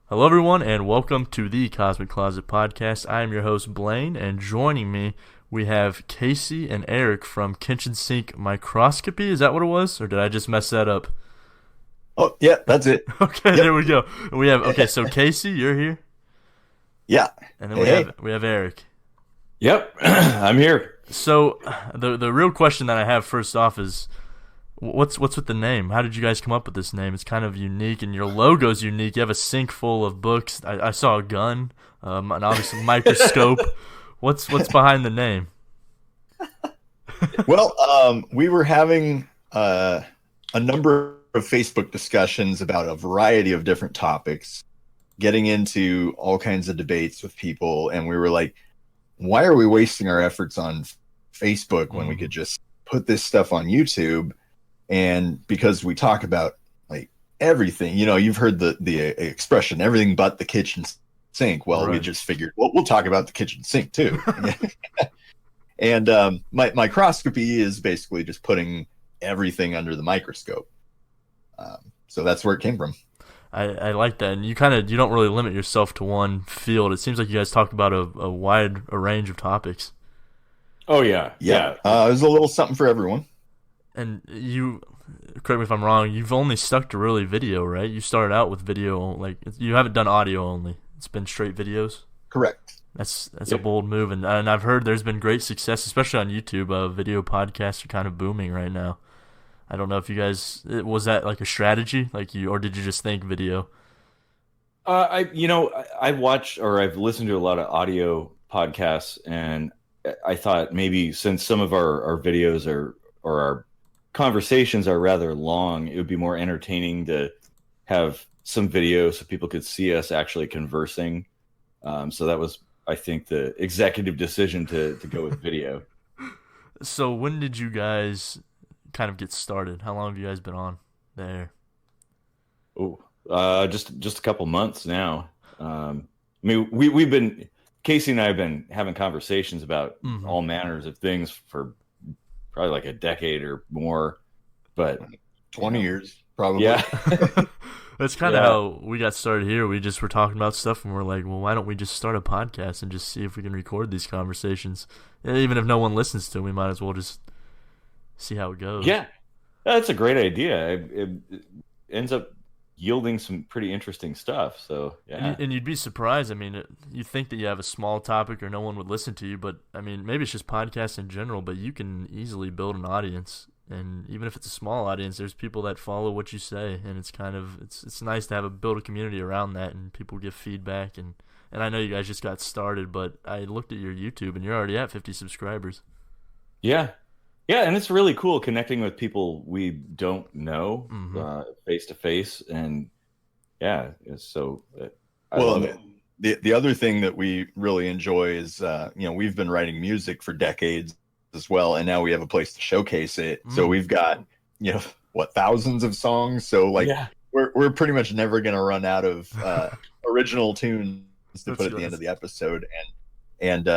Hello, everyone, and welcome to the Cosmic Closet Podcast. I am your host, Blaine, and joining me, we have Casey and Eric from Kitchen Sink Microscopy. Is that what it was, or did I just mess that up? Oh, yeah, that's it. Okay, Yep. there we go. We have so Casey, you're here, Yeah. and then Hey, we hey. have we have Eric. Yep, I'm here. So the real question that I have first off is, what's with the name? How did you guys come up with this name? It's kind of unique, and your logo's unique. You have a sink full of books. I saw a gun, and obviously microscope. What's behind the name? Well, we were having a number of Facebook discussions about a variety of different topics, getting into all kinds of debates with people, and we were like, why are we wasting our efforts on Facebook when we could just put this stuff on YouTube? And because we talk about like everything, you've heard the expression everything but the kitchen sink. Well, we Right. just figured, well, we'll talk about the kitchen sink too. And microscopy is basically just putting everything under the microscope. So that's where it came from. I like that, and you don't really limit yourself to one field. It seems like you guys talk about a wide a range of topics. Oh yeah, Yeah. There's a little something for everyone. And you, correct me if I'm wrong, you've only stuck to really video, right? You started out with video, like you haven't done audio only. It's been straight videos. Correct. That's a Yep. bold move, and I've heard there's been great success, especially on YouTube. Video podcasts are kind of booming right now. I don't know if you guys was that like a strategy, or did you just think video? I've watched or I've listened to a lot of audio podcasts, and I thought maybe since some of our videos or our conversations are rather long, it would be more entertaining to have some video so people could see us actually conversing. So that was, I think, the executive decision to go with video. So when did you guys kind of get started? How long have you guys been on there? Oh, just a couple months now. I mean, we've been Casey and I have been having conversations about Mhm. all manners of things for probably like a decade or more. But 20 years, probably. yeah, That's kind of Yeah. how we got started here. We just were talking about stuff, and we're like, well, why don't we just start a podcast and just see if we can record these conversations? And even if no one listens to them, we might as well just see how it goes. yeah, that's a great idea. It ends up yielding some pretty interesting stuff. So yeah, And you'd be surprised. I mean, you think that you have a small topic or no one would listen to you, but I mean, maybe it's just podcasts in general, but you can easily build an audience. And even if it's a small audience, there's people that follow what you say, and it's nice to build a community around that, and people give feedback. And I know you guys just got started, but I looked at your YouTube, and you're already at 50 subscribers. yeah, yeah, and it's really cool connecting with people we don't know Mhm. face to face, and yeah, so I Well, love it. and the other thing that we really enjoy is, we've been writing music for decades as well, and now we have a place to showcase it. So Mm. we've got, thousands of songs. So like Yeah. we're pretty much never going to run out of original tunes to That's put at good. the end of the episode. And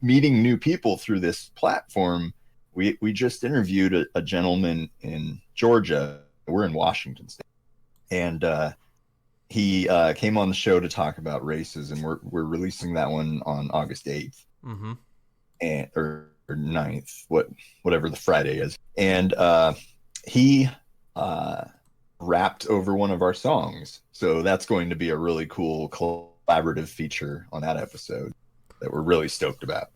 meeting new people through this platform. We just interviewed a gentleman in Georgia. We're in Washington State, and he came on the show to talk about races, and we're releasing that one on August 8th Mhm. and or 9th, whatever the Friday is. And he rapped over one of our songs, so that's going to be a really cool collaborative feature on that episode that we're really stoked about.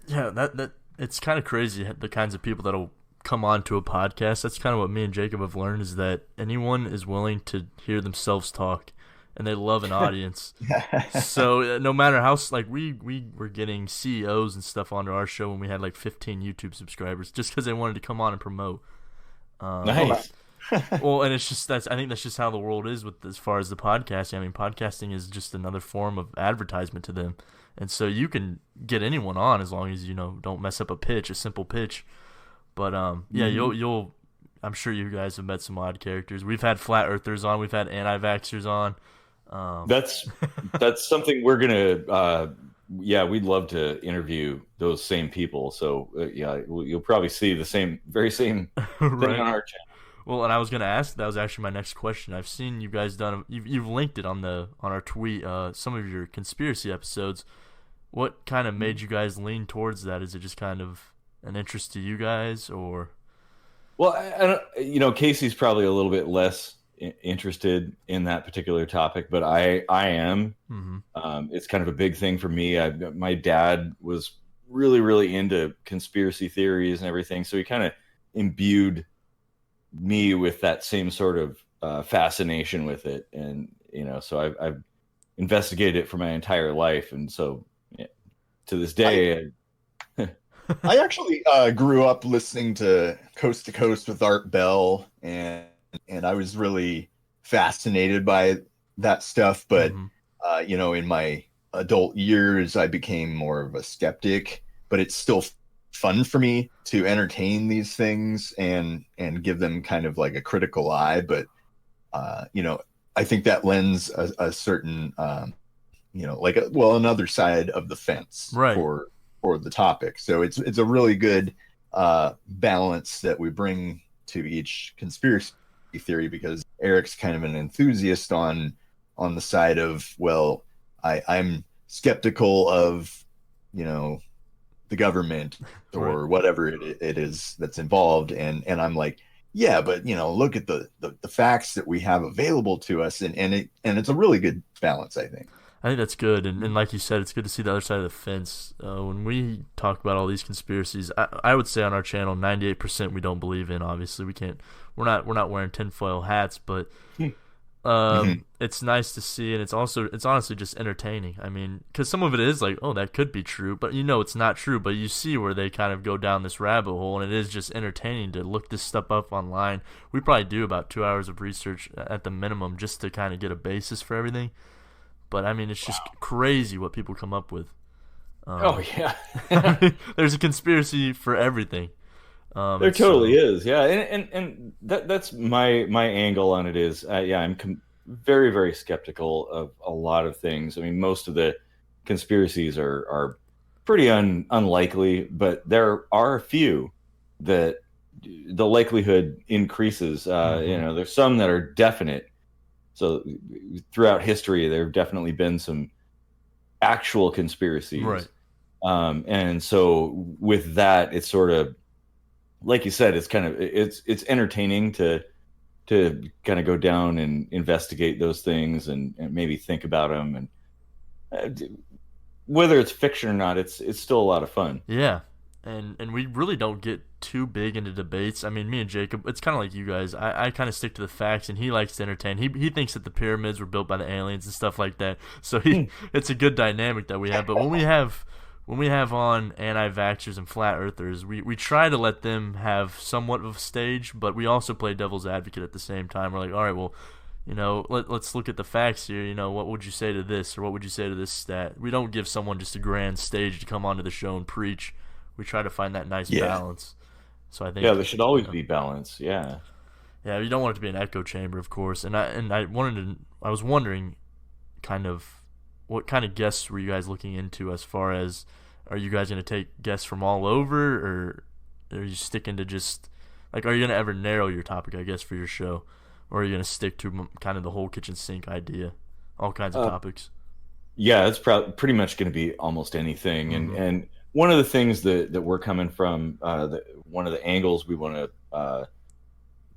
Yeah, that it's kind of crazy the kinds of people that'll come on to a podcast. That's kind of what me and Jacob have learned, is that anyone is willing to hear themselves talk, and they love an audience. So no matter how like we were getting CEOs and stuff onto our show when we had like 15 YouTube subscribers just because they wanted to come on and promote. Nice. Well, and I think that's just how the world is with as far as the podcasting. I mean, podcasting is just another form of advertisement to them, and so you can get anyone on as long as don't mess up a simple pitch. But yeah, you'll I'm sure you guys have met some odd characters. We've had flat earthers on, we've had anti-vaxxers on. That's something we're gonna. Yeah, we'd love to interview those same people. So yeah, you'll probably see the very same thing Right. on our channel. Well, and I was gonna ask. That was actually my next question. I've seen you guys You've linked it on our tweet. Some of your conspiracy episodes. What kind of made you guys lean towards that? Is it just kind of an interest to you guys, or? Well, I don't, Casey's probably a little bit less interested in that particular topic, but I am. Mm-hmm. It's kind of a big thing for me. My dad was really, really into conspiracy theories and everything, so he kind of imbued me with that same sort of fascination with it, and so I've investigated it for my entire life, and so to this day. I actually grew up listening to Coast with Art Bell, and I was really fascinated by that stuff. But in my adult years, I became more of a skeptic. But it's still fun for me to entertain these things and give them kind of like a critical eye. But I think that lends a certain another side of the fence, right, for the topic. So it's a really good balance that we bring to each conspiracy theory, because Eric's kind of an enthusiast on the side of, well, I'm skeptical of the government or right. whatever it is that's involved, and I'm like, yeah, but look at the facts that we have available to us, and it's a really good balance, I think. I think that's good, and like you said, it's good to see the other side of the fence. When we talk about all these conspiracies, I would say on our channel, 98% we don't believe in. Obviously, we can't. We're not wearing tinfoil hats, but it's nice to see, and it's honestly just entertaining. I mean, because some of it is like, oh, that could be true, but it's not true. But you see where they kind of go down this rabbit hole, and it is just entertaining to look this stuff up online. We probably do about 2 hours of research at the minimum just to kind of get a basis for everything. But I mean, it's just crazy what people come up with. Oh yeah, I mean, there's a conspiracy for everything. There totally is, yeah, and that's my angle on it is, I'm very, very skeptical of a lot of things. I mean, most of the conspiracies are pretty unlikely, but there are a few that the likelihood increases. There's some that are definite. So throughout history, there have definitely been some actual conspiracies. Right. And so with that, it's sort of, like you said, it's kind of, it's entertaining to kind of go down and investigate those things and maybe think about them. And whether it's fiction or not, it's still a lot of fun. Yeah. And we really don't get too big into debates. I mean, me and Jacob, it's kind of like you guys. I kind of stick to the facts, and he likes to entertain. He thinks that the pyramids were built by the aliens and stuff like that. So it's a good dynamic that we have. But when we have on anti-vaxxers and flat earthers, we try to let them have somewhat of a stage, but we also play devil's advocate at the same time. We're like, all right, well, let's look at the facts here. What would you say to this, or what would you say to this stat? We don't give someone just a grand stage to come onto the show and preach. We try to find that nice balance. So I think there should always be balance. Yeah. Yeah, you don't want it to be an echo chamber, of course. And I was wondering, kind of, what kind of guests were you guys looking into? As far as, are you guys going to take guests from all over, or are you sticking to just, like, are you going to ever narrow your topic, I guess, for your show, or are you going to stick to kind of the whole kitchen sink idea, all kinds of topics? Yeah, it's pretty much going to be almost anything, and one of the things that we're coming from, one of the angles we want to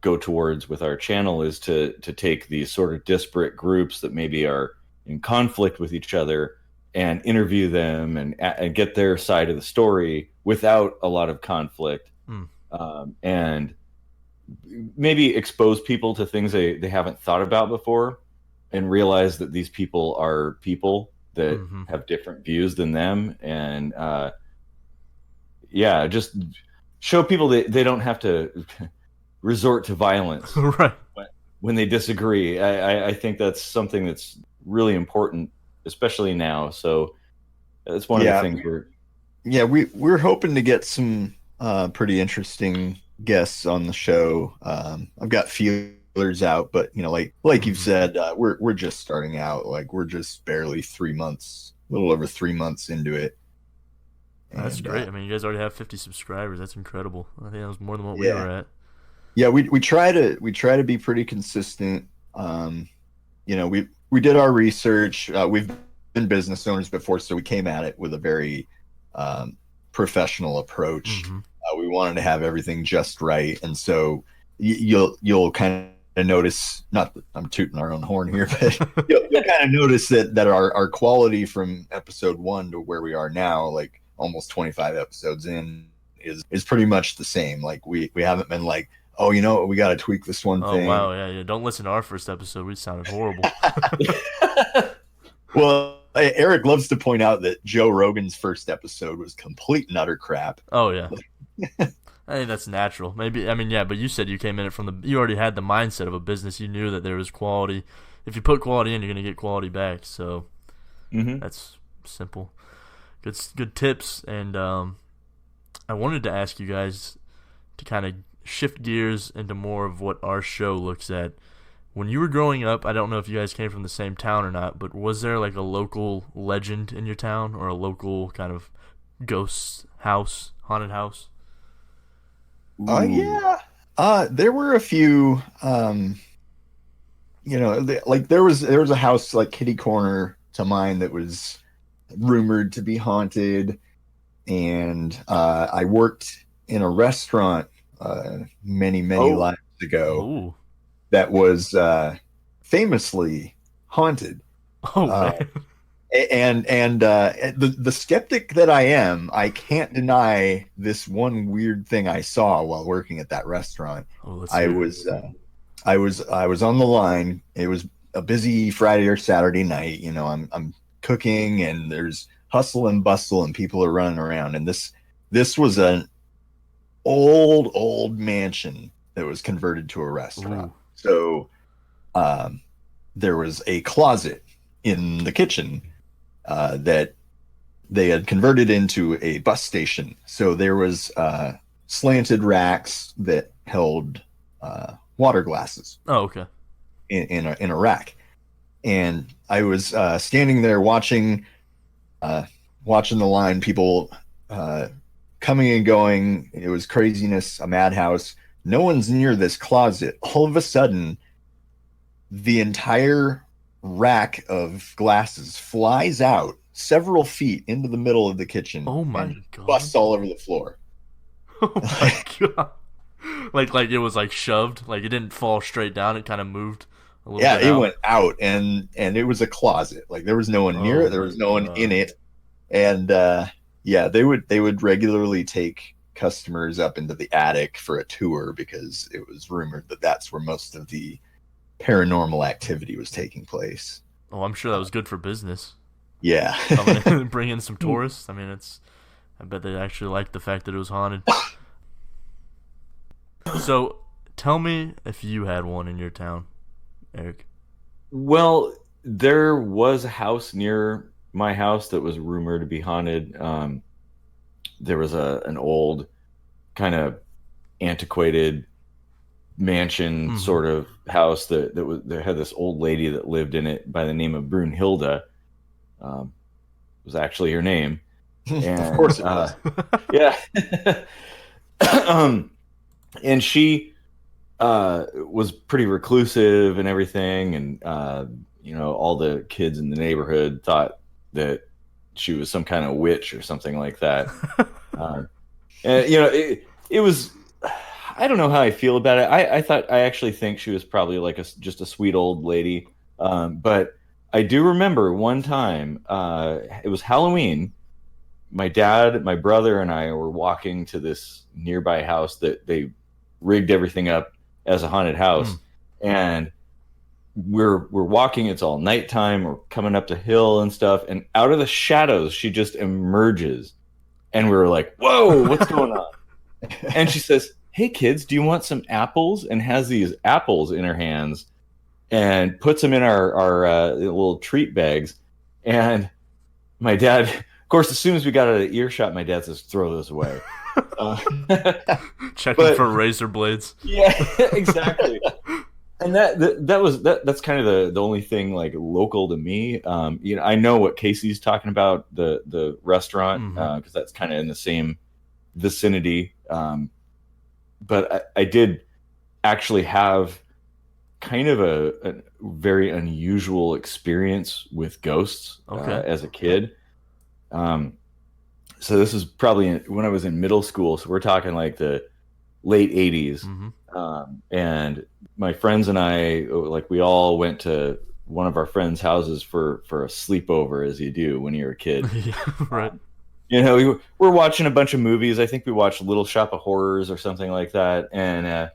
go towards with our channel is to take these sort of disparate groups that maybe are in conflict with each other and interview them and get their side of the story without a lot of conflict, and maybe expose people to things they haven't thought about before, and realize that these people are people that have different views than them, and just show people that they don't have to resort to violence right when they disagree. I think that's something that's really important, especially now. So that's one of the things we're hoping to get some pretty interesting guests on the show. I've got feelers out, but like you've said, we're just starting out. Like, we're just barely 3 months, a little over 3 months into it. That's great. I mean, you guys already have 50 subscribers. That's incredible. I think that was more than what we were at. Yeah, we try to be pretty consistent. We did our research. We've been business owners before, so we came at it with a very professional approach. Mm-hmm. We wanted to have everything just right, and so you'll kind of notice. Not that I'm tooting our own horn here, but you'll kind of notice that our quality from episode 1 to where we are now, like almost 25 episodes in, is pretty much the same. Like we haven't been like, oh, we got to tweak this one Oh thing. wow, yeah. Don't listen to our first episode. We sounded horrible. Well, Eric loves to point out that Joe Rogan's first episode was complete and utter crap. Oh yeah. I think that's natural. Maybe, I mean, yeah, but you said you came in it you already had the mindset of a business. You knew that there was quality. If you put quality in, you're going to get quality back. So that's simple. Good tips. And I wanted to ask you guys to kind of shift gears into more of what our show looks at. When you were growing up, I don't know if you guys came from the same town or not, but was there like a local legend in your town or a local kind of ghost house, haunted house? Yeah. There were a few. Like there was a house like kitty corner to mine that was rumored to be haunted, and I worked in a restaurant many lives ago. Ooh. That was famously haunted. Oh man. And the skeptic that I am, I can't deny this one weird thing I saw while working at that restaurant. I was on the line. It was a busy Friday or Saturday night. I'm cooking, and there's hustle and bustle, and people are running around. And this was an old mansion that was converted to a restaurant. Ooh. So there was a closet in the kitchen that they had converted into a bus station. So there was slanted racks that held water glasses. Oh, okay. In a rack, and I was standing there watching the line, people coming and going. It was craziness, a madhouse. No one's near this closet. All of a sudden, the entire rack of glasses flies out several feet into the middle of the kitchen. Oh my and god! Busts all over the floor. Oh my god! Like it was like shoved. Like it didn't fall straight down. It kind of moved a little bit. Yeah, it out. went out, and it was a closet. Like there was no one near it. There was no one in it, and they would regularly take customers up into the attic for a tour because it was rumored that that's where most of the paranormal activity was taking place. Oh, I'm sure that was good for business. Yeah. Coming in and bring in some tourists. I mean, I bet they actually liked the fact that it was haunted. So, tell me if you had one in your town, Eric. Well, there was a house near my house that was rumored to be haunted. There was an old kind of antiquated mansion sort of house that had this old lady that lived in it by the name of Brunhilde. Was actually her name. And, of course it was. Yeah. And she was pretty reclusive and everything, and all the kids in the neighborhood thought that she was some kind of witch or something like that. And it was, I don't know how I feel about it. I actually think she was probably like just a sweet old lady. But I do remember one time, it was Halloween. My dad, my brother, and I were walking to this nearby house that they rigged everything up as a haunted house. And we're walking, it's all nighttime, we're coming up the hill and stuff, and out of the shadows she just emerges, and we were like, whoa, what's going on? And she says, hey kids, do you want some apples? And has these apples in her hands and puts them in our little treat bags. And my dad, of course, as soon as we got out of earshot, my dad says, throw those away. Checking for razor blades. Yeah, exactly. And that's kind of the only thing like local to me. I know what Casey's talking about, the restaurant, because that's kind of in the same vicinity. But I did actually have kind of a very unusual experience with ghosts Okay. as a kid. So this is probably when I was in middle school. So we're talking like the late 80s. Mm-hmm. And my friends and I, like, we all went to one of our friends' houses for a sleepover, as you do when you're a kid. Yeah, right. You know, we're watching a bunch of movies. I think we watched Little Shop of Horrors or something like that. And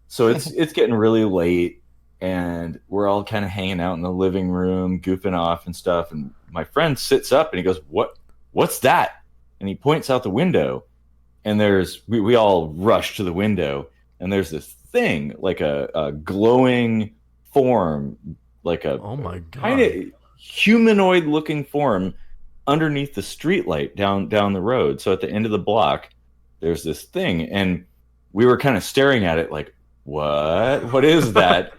so it's getting really late, and we're all kind of hanging out in the living room, goofing off and stuff. And my friend sits up and he goes, What's that?" And he points out the window, and we all rush to the window, and there's this thing, like a glowing form, like a Oh my kind god. of humanoid looking form underneath the streetlight down the road. So at the end of the block, there's this thing, and we were kind of staring at it like, what is that?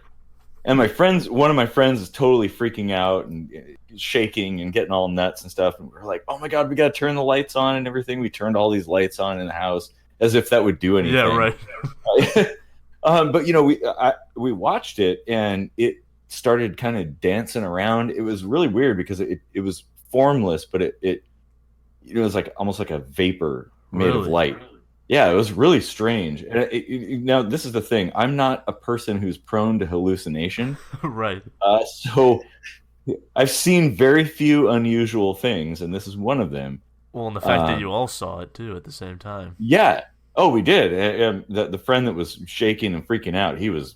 And one of my friends is totally freaking out and shaking and getting all nuts and stuff. And we're like, "Oh my God, we got to turn the lights on and everything." We turned all these lights on in the house as if that would do anything. Yeah, right. But we watched it, and it started kind of dancing around. It was really weird because it was formless, but it was like almost like a vapor made of Really? light. Yeah, it was really strange. And now this is the thing: I'm not a person who's prone to hallucination, Right. so I've seen very few unusual things, and this is one of them. Well, and the fact that you all saw it too at the same time. Yeah. Oh, we did. The friend that was shaking and freaking out, he was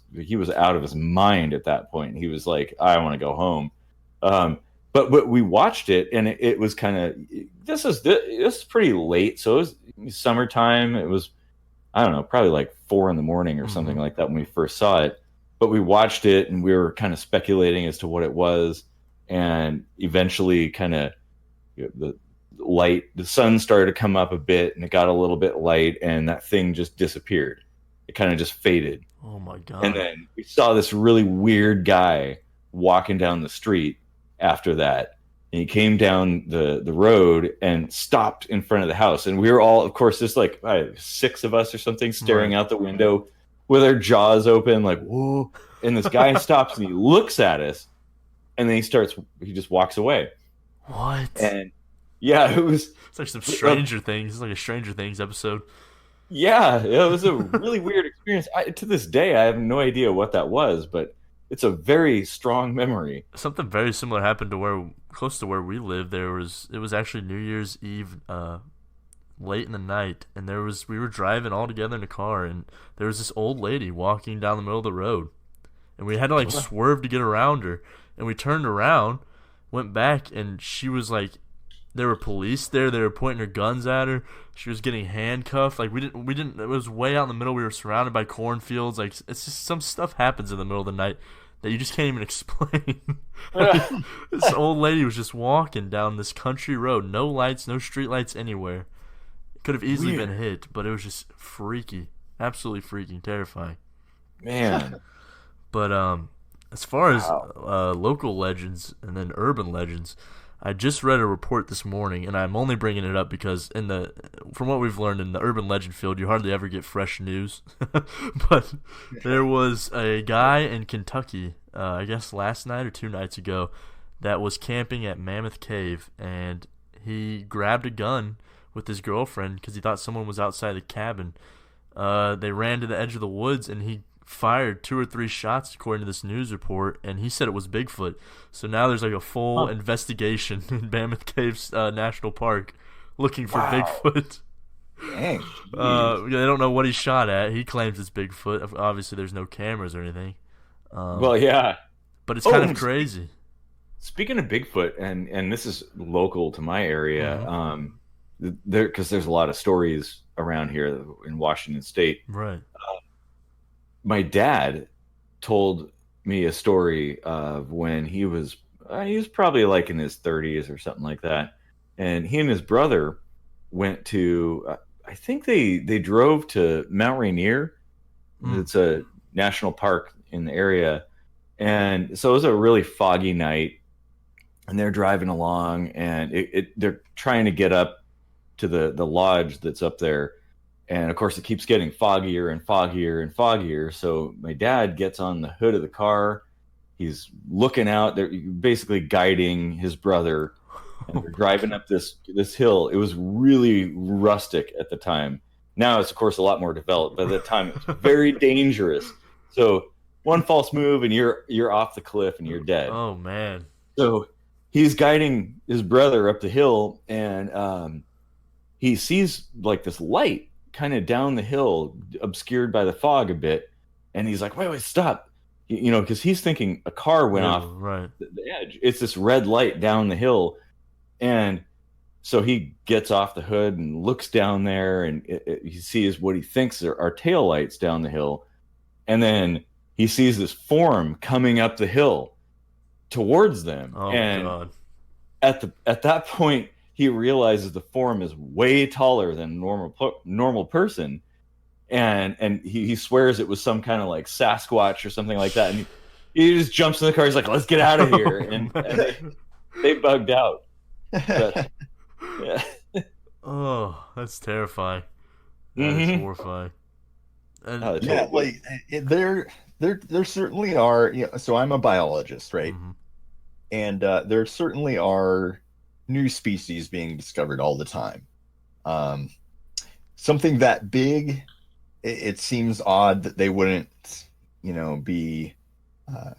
out of his mind at that point. He was like, "I want to go home." But we watched it, and it was kind of this is pretty late, so it was summertime. It was, I don't know, probably like 4 a.m. or something like that when we first saw it. But we watched it, and we were kind of speculating as to what it was, and eventually, kind of the sun started to come up a bit, and it got a little bit light, and that thing just disappeared. It kind of just faded. Oh my god. And then we saw this really weird guy walking down the street after that. And he came down the road and stopped in front of the house. And we were all, of course, just like 6 of us or something, staring out the window with our jaws open, like, whoa. And this guy stops and he looks at us, and then he just walks away. What? And yeah, it's like some Stranger Things. It's like a Stranger Things episode. Yeah, it was a really weird experience. To this day, I have no idea what that was, but it's a very strong memory. Something very similar happened to close to where we live. It was actually New Year's Eve, late in the night, and we were driving all together in a car, and there was this old lady walking down the middle of the road, and we had to like swerve to get around her, and we turned around, went back, and she was like, there were police there. They were pointing their guns at her. She was getting handcuffed. Like we didn't. It was way out in the middle. We were surrounded by cornfields. Like it's just some stuff happens in the middle of the night that you just can't even explain. Like, this old lady was just walking down this country road, no lights, no street lights anywhere. It could have easily been hit, but it was just freaky, absolutely freaking terrifying. Man. But as far as local legends and then urban legends, I just read a report this morning, and I'm only bringing it up because from what we've learned in the urban legend field, you hardly ever get fresh news. But there was a guy in Kentucky, I guess last night or 2 nights ago, that was camping at Mammoth Cave, and he grabbed a gun with his girlfriend because he thought someone was outside the cabin. They ran to the edge of the woods, and he fired 2 or 3 shots according to this news report, and he said it was Bigfoot. So now there's like a full investigation in Mammoth Caves National Park looking for Bigfoot. Dang. They don't know what he shot at. He claims it's Bigfoot. Obviously there's no cameras or anything. Well, yeah, but it's kind of crazy. Speaking of Bigfoot, and this is local to my area, because there's a lot of stories around here in Washington State. Right. My dad told me a story of when he was probably like in his 30s or something like that, and he and his brother went to I think they drove to Mount Rainier. It's a national park in the area, and so it was a really foggy night, and they're driving along, and they're trying to get up to the lodge that's up there. And of course, it keeps getting foggier and foggier and foggier. So my dad gets on the hood of the car. He's looking out. They're basically guiding his brother, and they're driving up this hill. It was really rustic at the time. Now it's of course a lot more developed, but at the time it was very dangerous. So one false move and you're off the cliff and you're dead. Oh man. So he's guiding his brother up the hill, and he sees like this light kind of down the hill, obscured by the fog a bit, and he's like, wait, stop. You know, because he's thinking a car went off right. the edge. It's this red light down the hill. And so he gets off the hood and looks down there, and he sees what he thinks are tail lights down the hill. And then he sees this form coming up the hill towards them. Oh, and God. At that point, he realizes the form is way taller than a normal person. And he swears it was some kind of like Sasquatch or something like that. And he just jumps in the car. He's like, let's get out of here. And they bugged out. But, yeah. Oh, that's terrifying. That is horrifying. And, Yeah, like there certainly are. You know, so I'm a biologist, right? Mhm. And there certainly are new species being discovered all the time. Something that big, it seems odd that they wouldn't, you know, be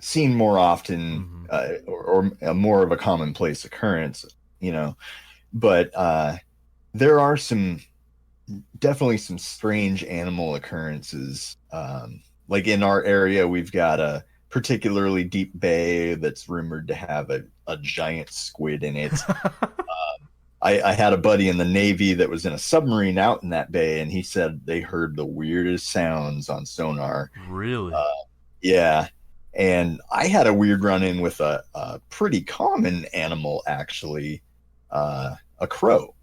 seen more often, or more of a commonplace occurrence, you know. But there are definitely some strange animal occurrences. Like in our area, we've got a particularly deep bay that's rumored to have a giant squid in it. I had a buddy in the Navy that was in a submarine out in that bay, and he said they heard the weirdest sounds on sonar. Really? Yeah. And I had a weird run-in with a pretty common animal, actually, a crow.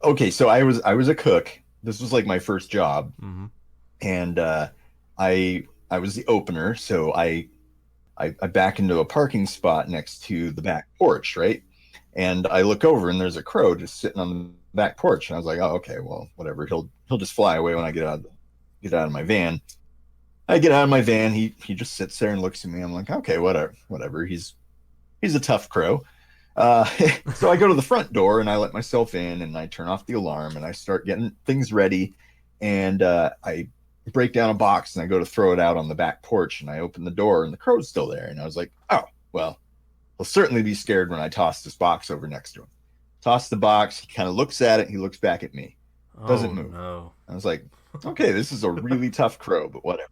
Okay, so I was a cook. This was like my first job, and I was the opener. So I back into a parking spot next to the back porch, right? And I look over, and there's a crow just sitting on the back porch. And I was like, oh, okay, well, whatever. He'll just fly away when I get out of my van. I get out of my van. He just sits there and looks at me. I'm like, okay, whatever. He's a tough crow. So I go to the front door and I let myself in, and I turn off the alarm, and I start getting things ready. And I break down a box, and I go to throw it out on the back porch, and I open the door, and the crow's still there. And I was like, oh, well, he'll certainly be scared when I toss this box over next to him. Toss the box. He kind of looks at it. He looks back at me. Doesn't move. No. I was like, okay, this is a really tough crow, but whatever.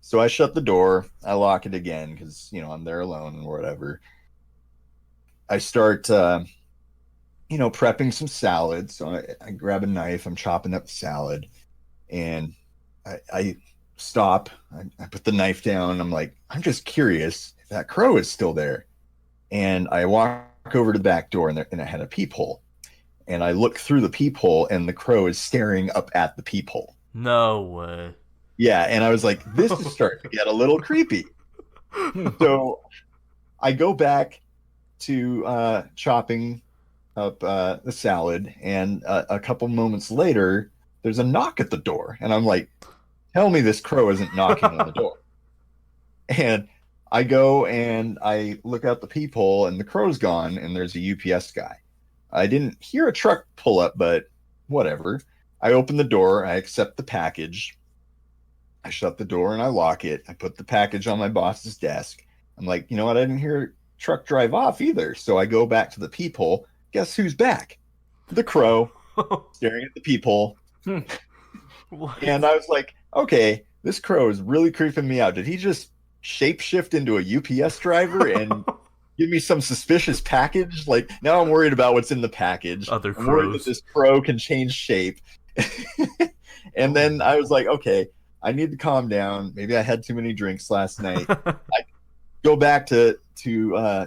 So I shut the door. I lock it again because, you know, I'm there alone or whatever. I start, prepping some salad. So I grab a knife. I'm chopping up the salad, and I stop. I put the knife down. And I'm like, I'm just curious if that crow is still there. And I walk over to the back door, and it had a peephole. And I look through the peephole, and the crow is staring up at the peephole. No way. Yeah, and I was like, this is starting to get a little creepy. So I go back to chopping up the salad, and a couple moments later, there's a knock at the door. And I'm like, tell me this crow isn't knocking on the door. And I go and I look out the peephole, and the crow's gone, and there's a UPS guy. I didn't hear a truck pull up, but whatever. I open the door, I accept the package. I shut the door and I lock it. I put the package on my boss's desk. I'm like, you know what? I didn't hear a truck drive off either. So I go back to the peephole. Guess who's back? The crow, staring at the peephole. And I was like, okay, this crow is really creeping me out. Did he just shapeshift into a UPS driver and give me some suspicious package? Like, now I'm worried about what's in the package. Other I'm worried that this crow can change shape. And then I was like, okay, I need to calm down. Maybe I had too many drinks last night. I go back to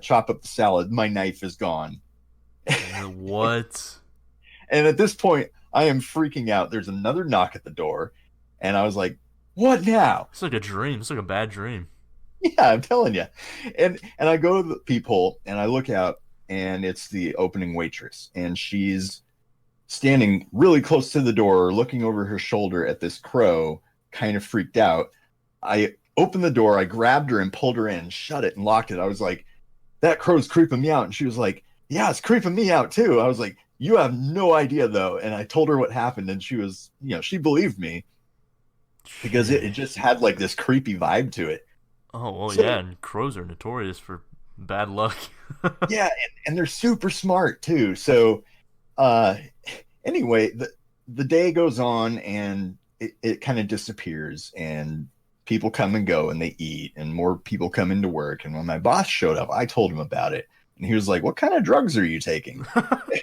chop up the salad. My knife is gone. What? And at this point, I am freaking out. There's another knock at the door, and I was like, what now? It's like a dream. It's like a bad dream. Yeah, I'm telling you. And I go to the peephole and I look out and it's the opening waitress and she's standing really close to the door, looking over her shoulder at this crow, kind of freaked out. I opened the door, I grabbed her and pulled her in, shut it and locked it. I was like, that crow's creeping me out. And she was like, yeah, it's creeping me out too. I was like, you have no idea though. And I told her what happened and she was, she believed me because it just had like this creepy vibe to it. Oh well, So yeah, and crows are notorious for bad luck. yeah, and they're super smart too. So uh anyway, the day goes on and it kind of disappears and people come and go and they eat and more people come into work. And when my boss showed up, I told him about it. And he was like, what kind of drugs are you taking? I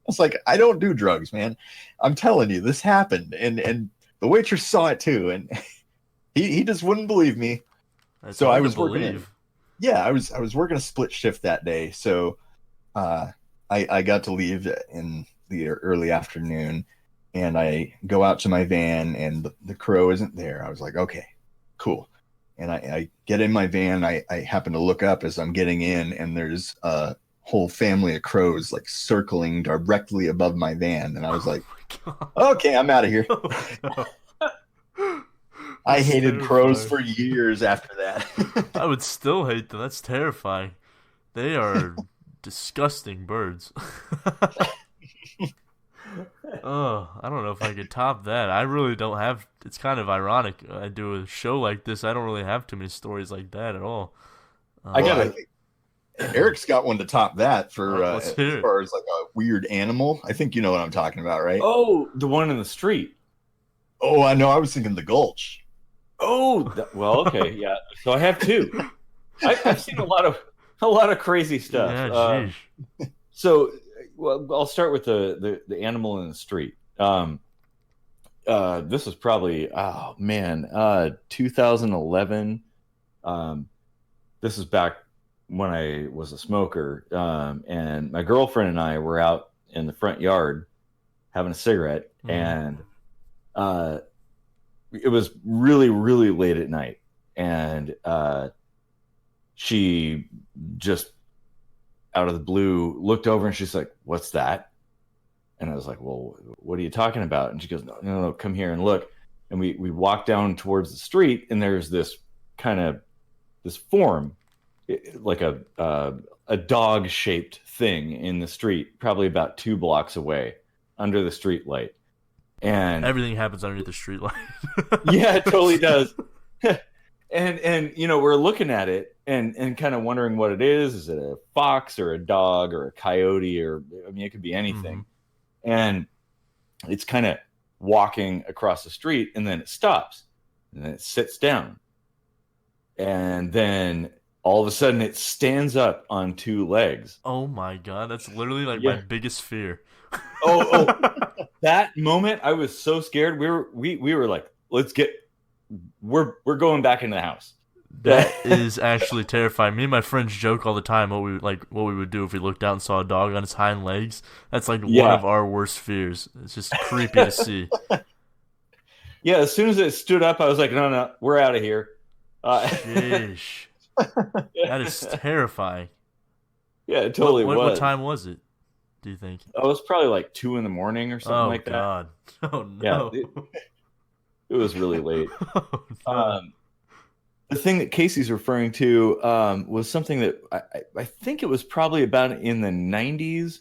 was like, I don't do drugs, man. I'm telling you, this happened. And the waitress saw it too. And he just wouldn't believe me. That's So hard I to was working believe. yeah, I was working a split shift that day. So I got to leave in the early afternoon and I go out to my van and the crow isn't there. I was like, okay, cool. And I get in my van. I happen to look up as I'm getting in and there's a whole family of crows like circling directly above my van. And I was like, Oh my god. okay, I'm out of here. Oh, no. I That's hated crows terrifying. for years after that. I would still hate them. That's terrifying. They are disgusting birds. Oh, I don't know if I could top that. I really don't have. It's kind of ironic. I do a show like this. I don't really have too many stories like that at all. I Well, got Um, I it. think Eric's got one to top that for let's as hear it. far as like a weird animal. I think you know what I'm talking about, right? Oh, the one in the street. Oh, I know. I was thinking the Gulch. Oh, well, okay, yeah. So I have two. I've seen a lot of crazy stuff. Yeah, jeez. So, well, I'll start with the animal in the street. This was probably 2011. This is back when I was a smoker, and my girlfriend and I were out in the front yard having a cigarette, Mhm. and uh, it was really, really late at night, and she just out of the blue looked over and she's like, "What's that?" And I was like, "Well, what are you talking about?" And she goes, "No, no, no, come here and look." And we walk down towards the street, and there's this kind of this form, like a dog shaped thing in the street, probably about 2 blocks away, under the street light. And Everything happens underneath the streetlight. yeah, it totally does. And we're looking at it and kind of wondering what it is. Is it a fox or a dog or a coyote, or I mean, it could be anything. And it's kind of walking across the street, and then it stops, and then it sits down, and then all of a sudden it stands up on 2 legs. Oh my god, that's literally like my Yeah. biggest fear. Oh, that moment I was so scared. We were like, we're going back into the house. That is actually terrifying. Me and my friends joke all the time what we would do if we looked out and saw a dog on its hind legs. That's like one Yeah. of our worst fears. It's just creepy to see. Yeah, as soon as it stood up, I was like, no, we're out of here. Sheesh. That is terrifying. Yeah, it totally what was. time was it, do you think? Oh, it was probably like 2 a.m. or something Oh like that. god. Oh no. Yeah, it was really late. Oh, no. The thing that Casey's referring to was something that I think it was probably about in the 90s.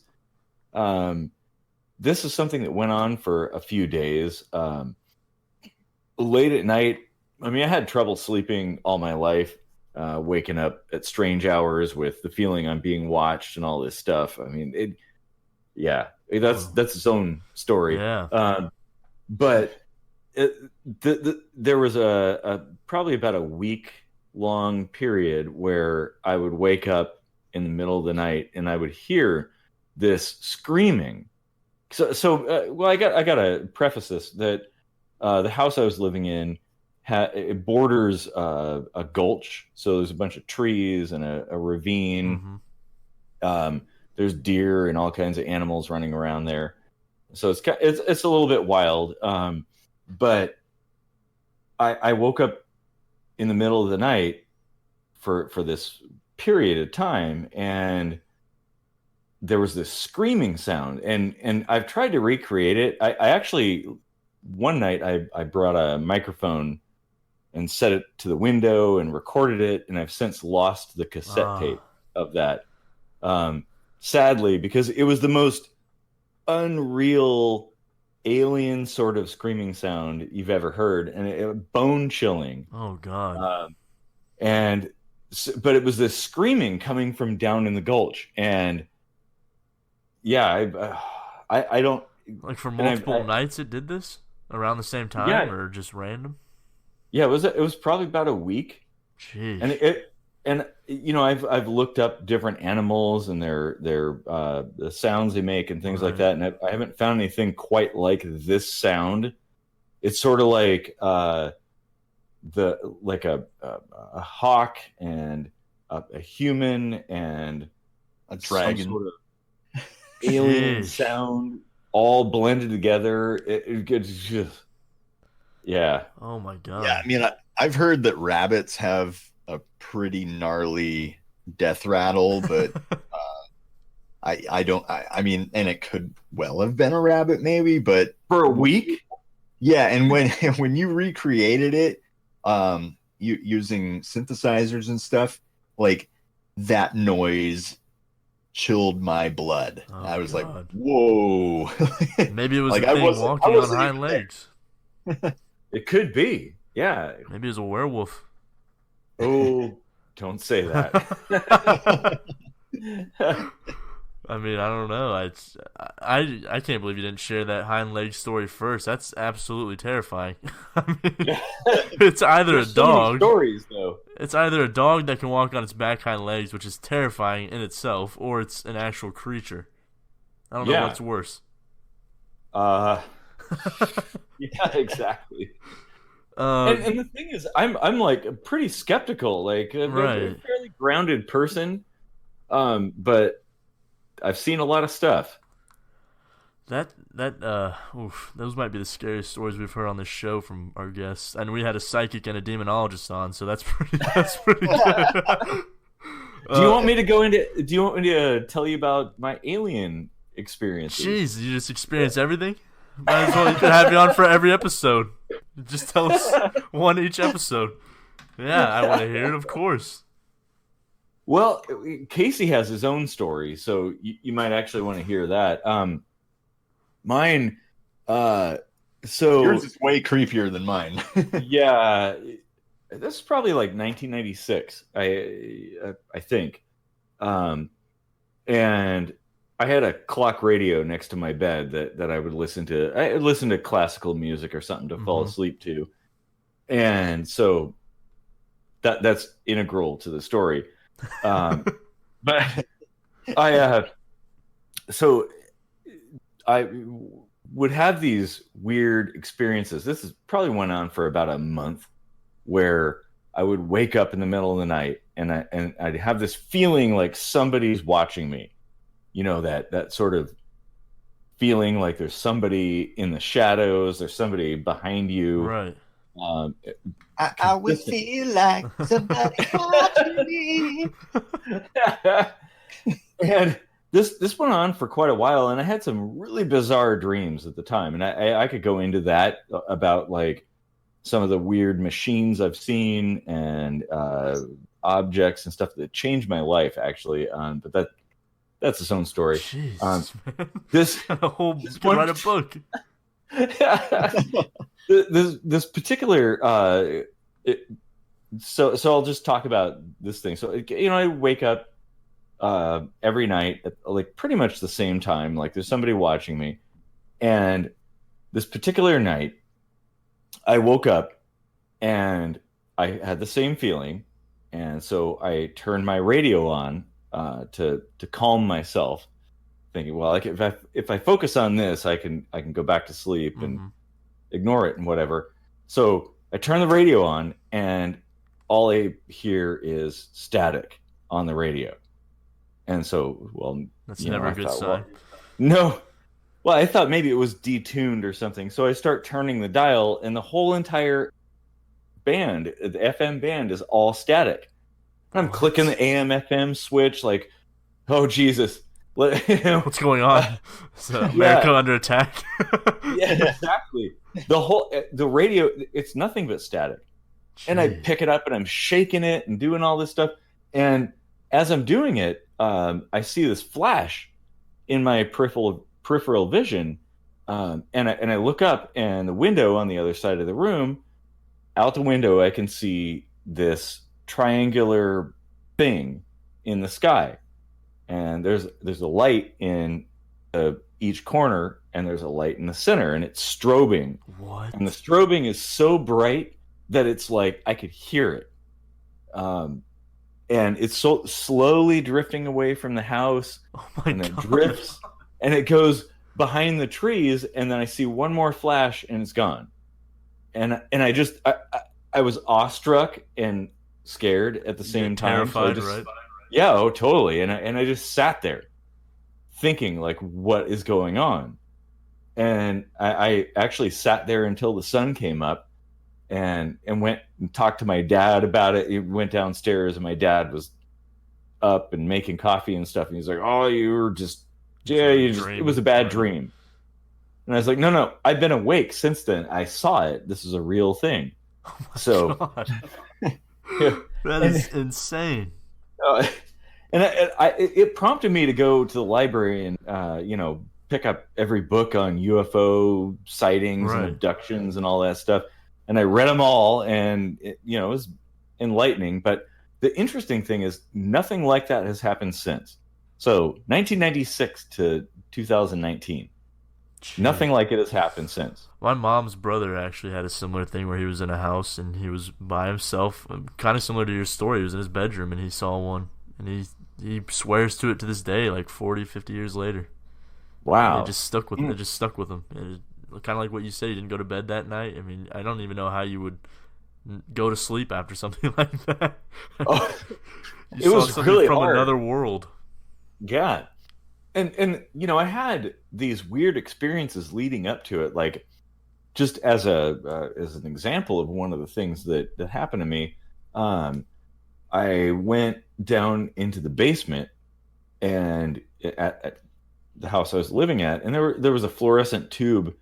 This is something that went on for a few days. Late at night, I mean, I had trouble sleeping all my life, waking up at strange hours with the feeling I'm being watched and all this stuff. I mean, that's its own story. Yeah. But there was a probably about a week long period where I would wake up in the middle of the night and I would hear this screaming. Well, I gotta preface this that the house I was living in it borders a gulch, so there's a bunch of trees and a ravine. Mm-hmm. There's deer and all kinds of animals running around there, so it's a little bit wild. But I woke up in the middle of the night for this period of time, and there was this screaming sound, and I've tried to recreate it. I actually, one night I brought a microphone and set it to the window and recorded it, and I've since lost the cassette tape of that. Sadly, because it was the most unreal alien sort of screaming sound you've ever heard, and it bone chilling. Oh God. But it was this screaming coming from down in the gulch, and yeah, I don't like for multiple nights it did this around the same time, or just random. Yeah, it was probably about a week. Jeez. And you know, I've looked up different animals and their the sounds they make and things like that, and I haven't found anything quite like this sound. It's sort of like a hawk and a human and a dragon, some sort of alien sound all blended together. It's just, yeah. Oh my God. Yeah, I mean, I've heard that rabbits have a pretty gnarly death rattle, but I mean, and it could well have been a rabbit maybe, but for a week. Yeah, and when you recreated it, using synthesizers and stuff, like that noise chilled my blood. I was like, whoa. Maybe it was like, a thing walking on hind legs. It could be. Yeah. Maybe it was a werewolf. Oh, don't say that. I mean, I don't know. I can't believe you didn't share that hind leg story first. That's absolutely terrifying. I mean, it's either a dog. Stories, though. It's either a dog that can walk on its back hind legs, which is terrifying in itself, or it's an actual creature. I don't know what's worse. Yeah, exactly. And the thing is, I'm like pretty skeptical, like a fairly grounded person, but I've seen a lot of stuff. Those might be the scariest stories we've heard on this show from our guests, and we had a psychic and a demonologist on, so that's pretty good. Do you want me to tell you about my alien experiences? Jeez, you just experience everything? Might as well, you could have you on for every episode. Just tell us one each episode. Yeah, I want to hear it, of course. Well, Casey has his own story, so you might actually want to hear that. Mine, so yours is way creepier than mine. Yeah, this is probably like 1996, I think, and I had a clock radio next to my bed that I would listen to. I would listen to classical music or something to fall asleep to, and so that's integral to the story. But I would have these weird experiences. This is probably went on for about a month, where I would wake up in the middle of the night and I'd have this feeling like somebody's watching me. You know, that sort of feeling like there's somebody in the shadows, there's somebody behind you. Right. I would feel like somebody watching me. And this went on for quite a while, and I had some really bizarre dreams at the time. And I could go into that about like some of the weird machines I've seen and objects and stuff that changed my life, actually. But that's its own story. Jeez, This could write a book. this particular so I'll just talk about this thing. So, you know, I wake up every night at like pretty much the same time, like there's somebody watching me. And this particular night I woke up and I had the same feeling, and so I turned my radio on to calm myself, thinking, well, like if I focus on this, I can go back to sleep and ignore it and whatever. So I turn the radio on, and all I hear is static on the radio. And so, well, that's never a good sign. No. Well, I thought maybe it was detuned or something. So I start turning the dial, and the whole entire band, the FM band, is all static. I'm clicking the AM FM switch, like, oh Jesus, What's going on? Is America under attack? Yeah, exactly. The radio, it's nothing but static. And I pick it up and I'm shaking it and doing all this stuff. And as I'm doing it, I see this flash in my peripheral vision, and I look up, and the window on the other side of the room, out the window, I can see this triangular thing in the sky, and there's a light in each corner, and there's a light in the center, and it's strobing. What? And the strobing is so bright that it's like I could hear it. And it's so slowly drifting away from the house, and it drifts, and it goes behind the trees, and then I see one more flash, and it's gone. And I was awestruck and scared at the same time. Terrified, right? Yeah, oh, totally. And I just sat there, thinking like, what is going on? And I actually sat there until the sun came up, and went and talked to my dad about it. He went downstairs, and my dad was up and making coffee and stuff. And he's like, "Oh, you were just, it was a bad dream." And I was like, "No, I've been awake since then. I saw it. This is a real thing." Oh my so God. That is insane. And it prompted me to go to the library and pick up every book on UFO sightings and abductions and all that stuff. And I read them all, and it was enlightening. But the interesting thing is nothing like that has happened since. So 1996 to 2019. Jeez. Nothing like it has happened since. My mom's brother actually had a similar thing where he was in a house and he was by himself, kind of similar to your story. He was in his bedroom and he saw one, and he swears to it to this day, like 40, 50 years later. Wow. It just stuck with him. Kind of like what you said, he didn't go to bed that night. I mean, I don't even know how you would go to sleep after something like that. Oh, it was really from hard. Another world. Yeah. And I had these weird experiences leading up to it, like just as an example of one of the things that happened to me. I went down into the basement, and at the house I was living at, and there was a fluorescent tube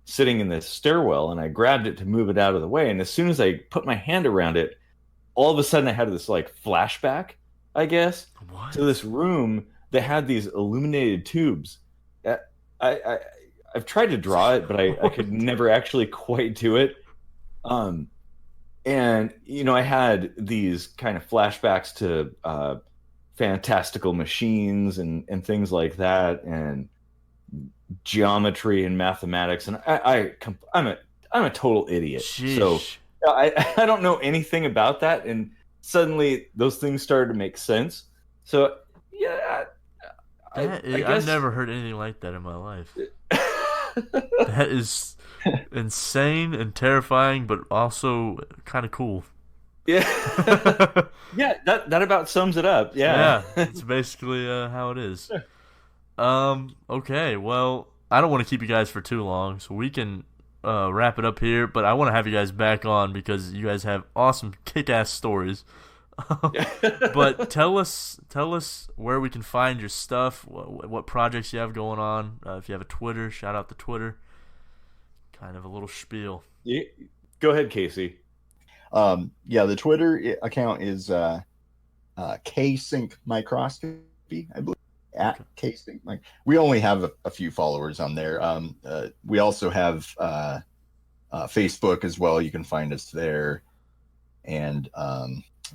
sitting in the stairwell, and I grabbed it to move it out of the way. And as soon as I put my hand around it, all of a sudden I had this like flashback, I guess, to this room that had these illuminated tubes. I've tried to draw it, but I could never actually quite do it. And I had these kind of flashbacks to fantastical machines and things like that, and geometry and mathematics, and I'm a total idiot. Sheesh. So I don't know anything about that, and suddenly those things started to make sense. So yeah, I guess I've never heard anything like that in my life. That is insane and terrifying, but also kind of cool. Yeah. Yeah, that about sums it up. Yeah, it's basically how it is. Okay, well, I don't want to keep you guys for too long, so we can wrap it up here, but I want to have you guys back on because you guys have awesome kick-ass stories. But tell us where we can find your stuff, what projects you have going on. If you have a Twitter, shout out the Twitter. Kind of a little spiel. Yeah. Go ahead, Casey. The Twitter account is K-Sync Microscopy, I believe. At K-Sync. We only have a few followers on there. We also have Facebook as well. You can find us there. And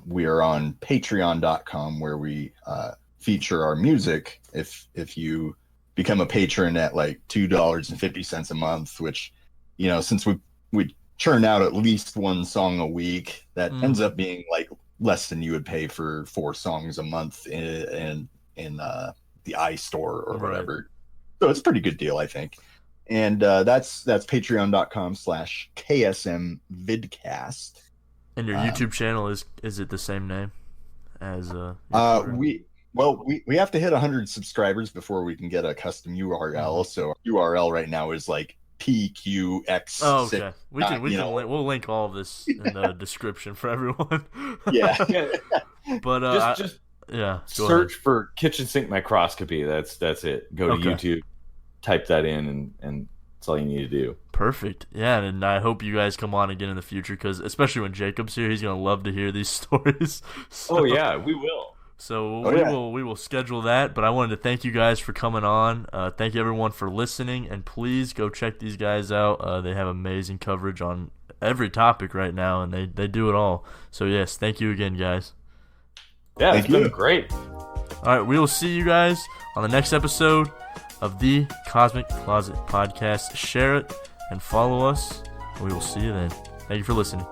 we are on patreon.com, where we feature our music. If you become a patron at like $2.50 a month, which, since we churn out at least one song a week, that ends up being like less than you would pay for 4 songs a month in the iStore or whatever. So it's a pretty good deal, I think. And that's patreon.com/KSM Vidcast. And your YouTube channel is it the same name as we have to hit 100 subscribers before we can get a custom URL. So our URL right now is like PQX. Oh, okay. We'll link all of this in the description for everyone. Yeah. But just yeah, go search for kitchen sink microscopy. That's it. Go to Okay. YouTube, type that in, and that's all you need to do. Perfect. Yeah, and I hope you guys come on again in the future, because especially when Jacob's here, he's gonna love to hear these stories. Oh yeah, we will. So Oh, we will schedule that. But I wanted to thank you guys for coming on. Thank you everyone for listening, and please go check these guys out. They have amazing coverage on every topic right now, and they do it all. So yes, thank you again, guys. Yeah, Thank it's been you. great. All right, we will see you guys on the next episode of the Cosmic Closet Podcast. Share it and follow us, and we will see you then. Thank you for listening.